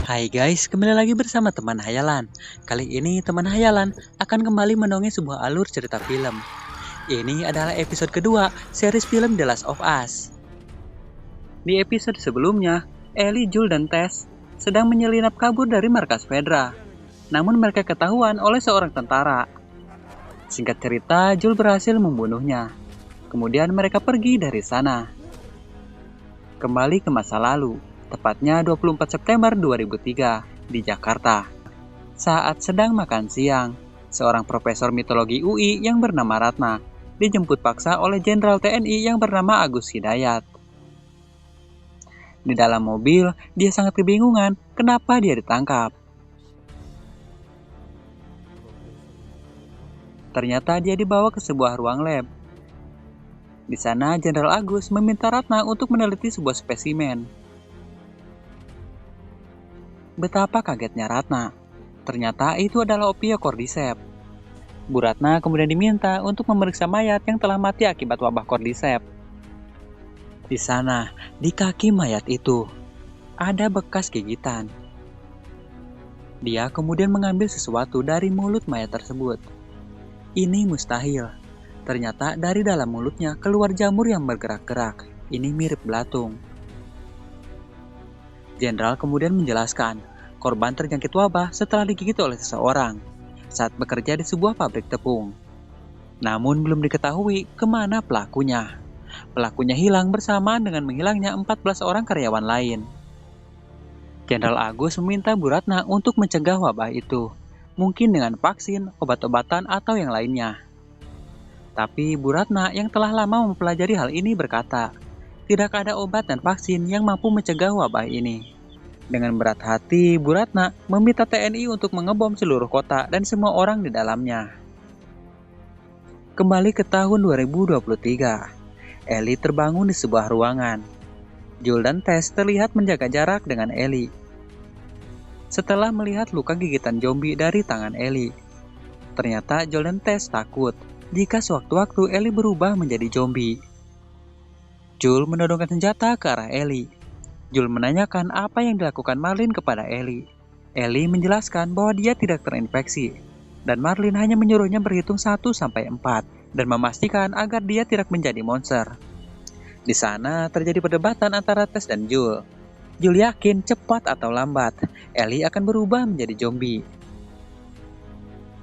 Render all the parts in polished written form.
Hai guys, kembali lagi bersama teman hayalan. Kali ini teman hayalan akan kembali mendongeng sebuah alur cerita film. Ini adalah episode kedua series film The Last of Us. Di episode sebelumnya, Ellie, Joel, dan Tess sedang menyelinap kabur dari markas Fedra. Namun mereka ketahuan oleh seorang tentara. Singkat cerita, Joel berhasil membunuhnya. Kemudian mereka pergi dari sana. Kembali ke masa lalu. Tepatnya 24 September 2003 di Jakarta. Saat sedang makan siang, seorang profesor mitologi UI yang bernama Ratna dijemput paksa oleh Jenderal TNI yang bernama Agus Hidayat. Di dalam mobil, dia sangat kebingungan kenapa dia ditangkap. Ternyata dia dibawa ke sebuah ruang lab. Di sana, Jenderal Agus meminta Ratna untuk meneliti sebuah spesimen. Betapa kagetnya Ratna. Ternyata itu adalah Ophiocordyceps. Bu Ratna kemudian diminta untuk memeriksa mayat yang telah mati akibat wabah Cordyceps. Di sana, di kaki mayat itu, ada bekas gigitan. Dia kemudian mengambil sesuatu dari mulut mayat tersebut. Ini mustahil. Ternyata dari dalam mulutnya keluar jamur yang bergerak-gerak. Ini mirip belatung. Jenderal kemudian menjelaskan, korban terjangkit wabah setelah digigit oleh seseorang saat bekerja di sebuah pabrik tepung. Namun belum diketahui kemana pelakunya. Pelakunya hilang bersamaan dengan menghilangnya 14 orang karyawan lain. Jenderal Agus meminta Bu Ratna untuk mencegah wabah itu, mungkin dengan vaksin, obat-obatan, atau yang lainnya. Tapi Bu Ratna yang telah lama mempelajari hal ini berkata, tidak ada obat dan vaksin yang mampu mencegah wabah ini. Dengan berat hati, Bu Ratna meminta TNI untuk mengebom seluruh kota dan semua orang di dalamnya. Kembali ke tahun 2023, Ellie terbangun di sebuah ruangan. Joel dan Tess terlihat menjaga jarak dengan Ellie. Setelah melihat luka gigitan zombie dari tangan Ellie, ternyata Joel dan Tess takut jika sewaktu-waktu Ellie berubah menjadi zombie. Joel menodongkan senjata ke arah Ellie. Joel menanyakan apa yang dilakukan Marlin kepada Ellie. Ellie menjelaskan bahwa dia tidak terinfeksi, dan Marlin hanya menyuruhnya berhitung 1-4 dan memastikan agar dia tidak menjadi monster. Di sana terjadi perdebatan antara Tess dan Joel. Joel yakin cepat atau lambat, Ellie akan berubah menjadi zombie.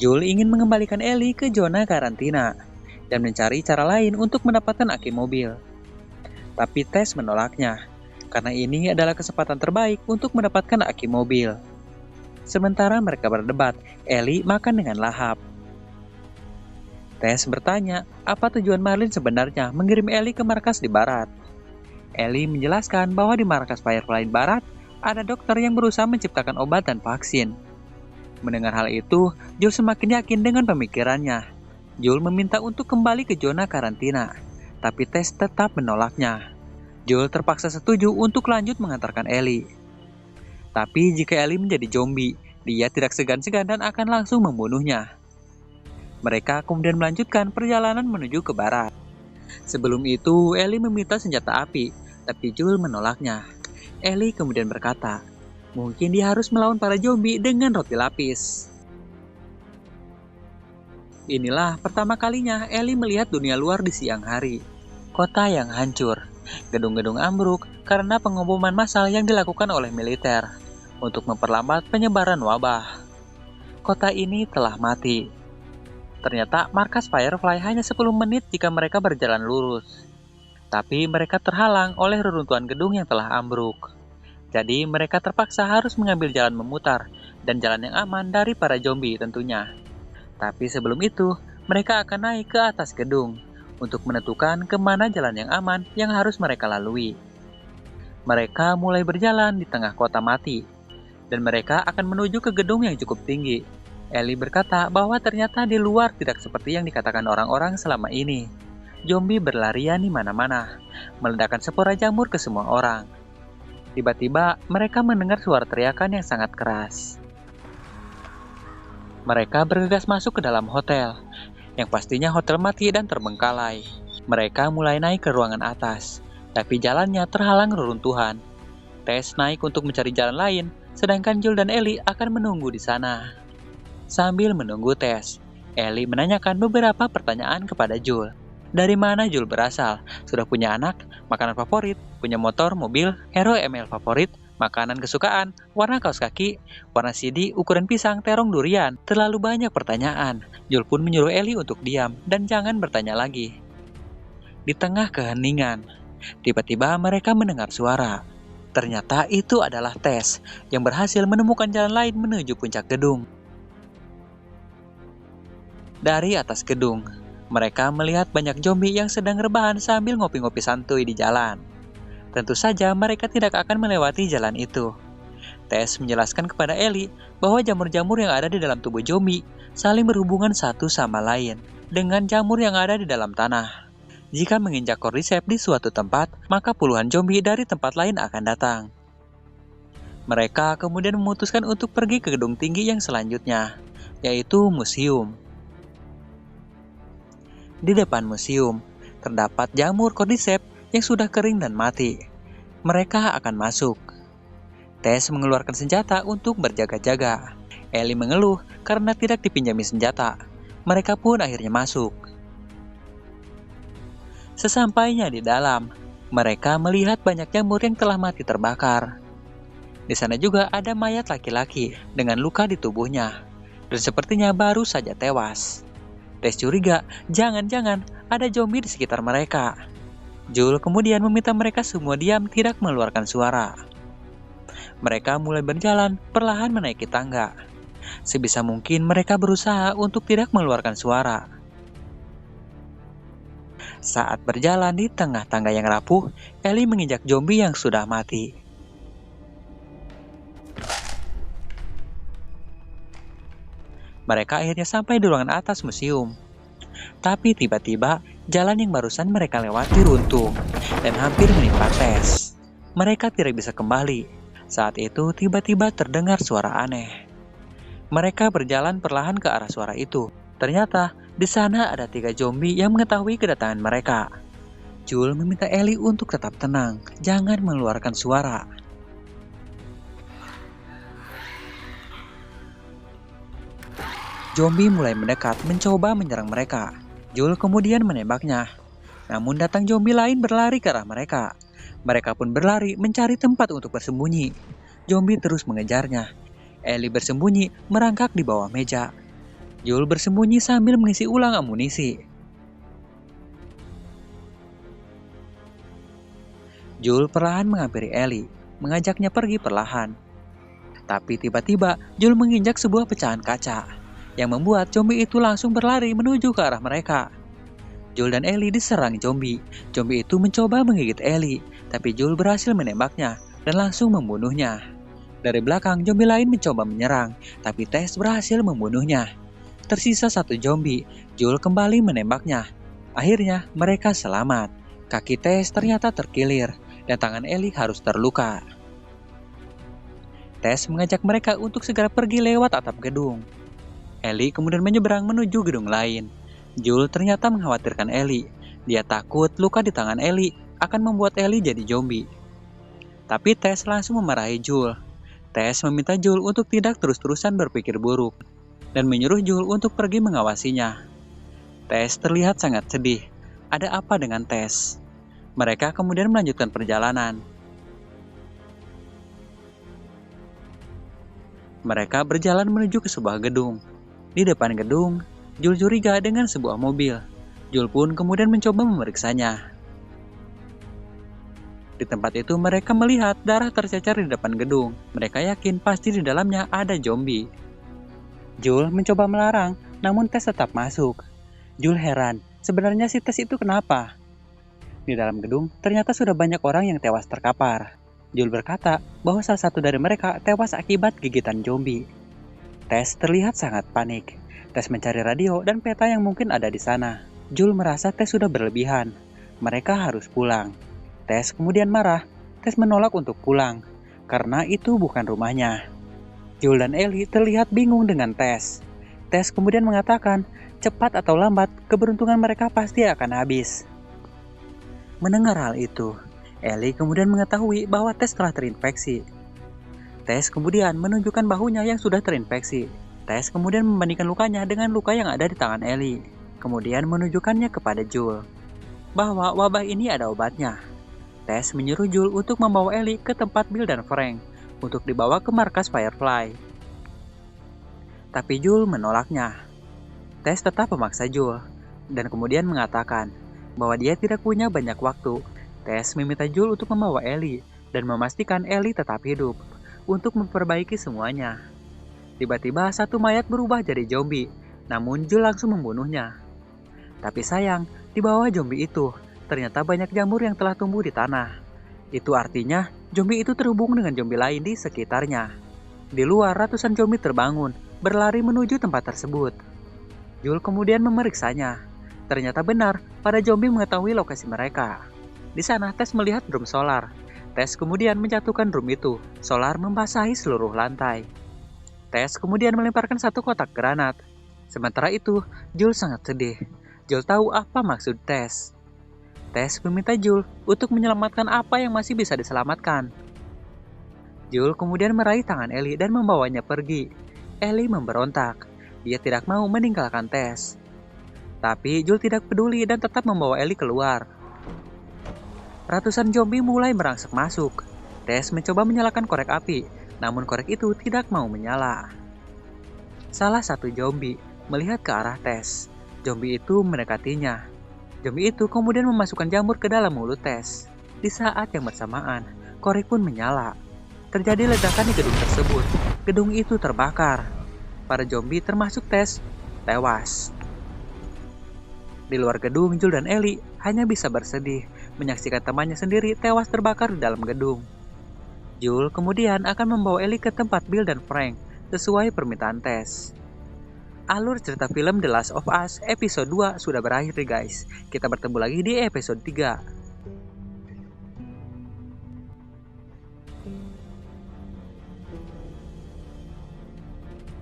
Joel ingin mengembalikan Ellie ke zona karantina dan mencari cara lain untuk mendapatkan aki mobil. Tapi Tess menolaknya, karena ini adalah kesempatan terbaik untuk mendapatkan aki mobil. Sementara mereka berdebat, Ellie makan dengan lahap. Tess bertanya, apa tujuan Marlin sebenarnya mengirim Ellie ke markas di barat. Ellie menjelaskan bahwa di markas Firefly barat, ada dokter yang berusaha menciptakan obat dan vaksin. Mendengar hal itu, Joel semakin yakin dengan pemikirannya. Joel meminta untuk kembali ke zona karantina, tapi Tess tetap menolaknya. Joel terpaksa setuju untuk lanjut mengantarkan Ellie. Tapi jika Ellie menjadi zombie, dia tidak segan-segan dan akan langsung membunuhnya. Mereka kemudian melanjutkan perjalanan menuju ke barat. Sebelum itu, Ellie meminta senjata api, tapi Joel menolaknya. Ellie kemudian berkata, mungkin dia harus melawan para zombie dengan roti lapis. Inilah pertama kalinya Ellie melihat dunia luar di siang hari. Kota yang hancur, gedung-gedung ambruk karena pengeboman massal yang dilakukan oleh militer untuk memperlambat penyebaran wabah. Kota ini telah mati. Ternyata markas Firefly hanya 10 menit jika mereka berjalan lurus. Tapi mereka terhalang oleh reruntuhan gedung yang telah ambruk. Jadi mereka terpaksa harus mengambil jalan memutar dan jalan yang aman dari para zombie tentunya. Tapi sebelum itu, mereka akan naik ke atas gedung untuk menentukan kemana jalan yang aman yang harus mereka lalui. Mereka mulai berjalan di tengah kota mati, dan mereka akan menuju ke gedung yang cukup tinggi. Ellie berkata bahwa ternyata di luar tidak seperti yang dikatakan orang-orang selama ini. Zombie berlarian di mana-mana, meledakkan spora jamur ke semua orang. Tiba-tiba, mereka mendengar suara teriakan yang sangat keras. Mereka bergegas masuk ke dalam hotel, yang pastinya hotel mati dan terbengkalai. Mereka mulai naik ke ruangan atas, tapi jalannya terhalang reruntuhan. Tess naik untuk mencari jalan lain, sedangkan Jules dan Ellie akan menunggu di sana. Sambil menunggu tes, Ellie menanyakan beberapa pertanyaan kepada Jules. Dari mana Jules berasal? Sudah punya anak? Makanan favorit? Punya motor, mobil? Hero ML favorit? Makanan kesukaan? Warna kaos kaki? Warna CD? Ukuran pisang? Terong durian? Terlalu banyak pertanyaan. Jules pun menyuruh Ellie untuk diam dan jangan bertanya lagi. Di tengah keheningan, tiba-tiba mereka mendengar suara. Ternyata itu adalah Tess yang berhasil menemukan jalan lain menuju puncak gedung. Dari atas gedung, mereka melihat banyak zombie yang sedang rebahan sambil ngopi-ngopi santuy di jalan. Tentu saja mereka tidak akan melewati jalan itu. Tess menjelaskan kepada Ellie bahwa jamur-jamur yang ada di dalam tubuh zombie saling berhubungan satu sama lain dengan jamur yang ada di dalam tanah. Jika menginjak cordyceps di suatu tempat, maka puluhan zombie dari tempat lain akan datang. Mereka kemudian memutuskan untuk pergi ke gedung tinggi yang selanjutnya, yaitu museum. Di depan museum, terdapat jamur cordyceps yang sudah kering dan mati. Mereka akan masuk. Tess mengeluarkan senjata untuk berjaga-jaga. Ellie mengeluh karena tidak dipinjami senjata. Mereka pun akhirnya masuk. Sesampainya di dalam, mereka melihat banyak jamur yang telah mati terbakar. Di sana juga ada mayat laki-laki dengan luka di tubuhnya, dan sepertinya baru saja tewas. Tess curiga, jangan-jangan ada zombie di sekitar mereka. Jules kemudian meminta mereka semua diam, tidak mengeluarkan suara. Mereka mulai berjalan perlahan menaiki tangga. Sebisa mungkin mereka berusaha untuk tidak mengeluarkan suara. Saat berjalan di tengah tangga yang rapuh, Ellie menginjak zombie yang sudah mati. Mereka akhirnya sampai di ruangan atas museum. Tapi tiba-tiba, jalan yang barusan mereka lewati runtuh dan hampir menimpa Tess. Mereka tidak bisa kembali. Saat itu tiba-tiba terdengar suara aneh. Mereka berjalan perlahan ke arah suara itu. Ternyata di sana ada 3 zombie yang mengetahui kedatangan mereka. Jules meminta Ellie untuk tetap tenang, jangan mengeluarkan suara. Zombie mulai mendekat, mencoba menyerang mereka. Jules kemudian menembaknya. Namun datang zombie lain berlari ke arah mereka. Mereka pun berlari mencari tempat untuk bersembunyi. Zombie terus mengejarnya. Ellie bersembunyi merangkak di bawah meja. Jules bersembunyi sambil mengisi ulang amunisi. Jules perlahan menghampiri Ellie, mengajaknya pergi perlahan. Tapi tiba-tiba Jules menginjak sebuah pecahan kaca yang membuat zombie itu langsung berlari menuju ke arah mereka. Jules dan Ellie diserang zombie. Zombie itu mencoba menggigit Ellie, tapi Jules berhasil menembaknya dan langsung membunuhnya. Dari belakang, zombie lain mencoba menyerang, tapi Tess berhasil membunuhnya. Tersisa 1 zombie, Jules kembali menembaknya. Akhirnya, mereka selamat. Kaki Tess ternyata terkilir, dan tangan Ellie harus terluka. Tess mengajak mereka untuk segera pergi lewat atap gedung. Ellie kemudian menyeberang menuju gedung lain. Jules ternyata mengkhawatirkan Ellie. Dia takut luka di tangan Ellie akan membuat Ellie jadi zombie. Tapi Tess langsung memarahi Jules. Tess meminta Jules untuk tidak terus-terusan berpikir buruk dan menyuruh Jules untuk pergi mengawasinya. Tess terlihat sangat sedih. Ada apa dengan Tess? Mereka kemudian melanjutkan perjalanan. Mereka berjalan menuju ke sebuah gedung. Di depan gedung, Jules curiga dengan sebuah mobil. Jules pun kemudian mencoba memeriksanya. Di tempat itu mereka melihat darah tercecer di depan gedung. Mereka yakin pasti di dalamnya ada zombie. Jules mencoba melarang, namun Tess tetap masuk. Jules heran, sebenarnya si Tess itu kenapa? Di dalam gedung, ternyata sudah banyak orang yang tewas terkapar. Jules berkata bahwa salah satu dari mereka tewas akibat gigitan zombie. Tess terlihat sangat panik. Tess mencari radio dan peta yang mungkin ada di sana. Jules merasa Tess sudah berlebihan. Mereka harus pulang. Tess kemudian marah. Tess menolak untuk pulang, karena itu bukan rumahnya. Jules dan Ellie terlihat bingung dengan Tess. Tess kemudian mengatakan, cepat atau lambat, keberuntungan mereka pasti akan habis. Mendengar hal itu, Ellie kemudian mengetahui bahwa Tess telah terinfeksi. Tess kemudian menunjukkan bahunya yang sudah terinfeksi. Tess kemudian membandingkan lukanya dengan luka yang ada di tangan Ellie. Kemudian menunjukkannya kepada Joel bahwa wabah ini ada obatnya. Tess menyuruh Joel untuk membawa Ellie ke tempat Bill dan Frank untuk dibawa ke markas Firefly. Tapi Joel menolaknya. Tess tetap memaksa Joel dan kemudian mengatakan bahwa dia tidak punya banyak waktu. Tess meminta Joel untuk membawa Ellie dan memastikan Ellie tetap hidup untuk memperbaiki semuanya. Tiba-tiba satu mayat berubah jadi zombie, namun Joel langsung membunuhnya. Tapi sayang, di bawah zombie itu ternyata banyak jamur yang telah tumbuh di tanah. Itu artinya zombie itu terhubung dengan zombie lain di sekitarnya. Di luar, ratusan zombie terbangun, berlari menuju tempat tersebut. Joel kemudian memeriksanya. Ternyata benar, para zombie mengetahui lokasi mereka. Di sana, Tess melihat drum solar. Tess kemudian menjatuhkan drum itu. Solar membasahi seluruh lantai. Tess kemudian melemparkan satu kotak granat. Sementara itu, Joel sangat sedih. Joel tahu apa maksud Tess. Tess meminta Joel untuk menyelamatkan apa yang masih bisa diselamatkan. Joel kemudian meraih tangan Ellie dan membawanya pergi. Ellie memberontak. Dia tidak mau meninggalkan Tess. Tapi Joel tidak peduli dan tetap membawa Ellie keluar. Ratusan zombie mulai merangsek masuk. Tess mencoba menyalakan korek api, namun korek itu tidak mau menyala. Salah satu zombie melihat ke arah Tess. Zombie itu mendekatinya. Zombie itu kemudian memasukkan jamur ke dalam mulut Tess. Di saat yang bersamaan, korek pun menyala. Terjadi ledakan di gedung tersebut. Gedung itu terbakar. Para zombie termasuk Tess tewas. Di luar gedung, Joel dan Ellie hanya bisa bersedih menyaksikan temannya sendiri tewas terbakar di dalam gedung. Joel kemudian akan membawa Ellie ke tempat Bill dan Frank sesuai permintaan Tess. Alur cerita film The Last of Us episode 2 sudah berakhir nih guys. Kita bertemu lagi di episode 3.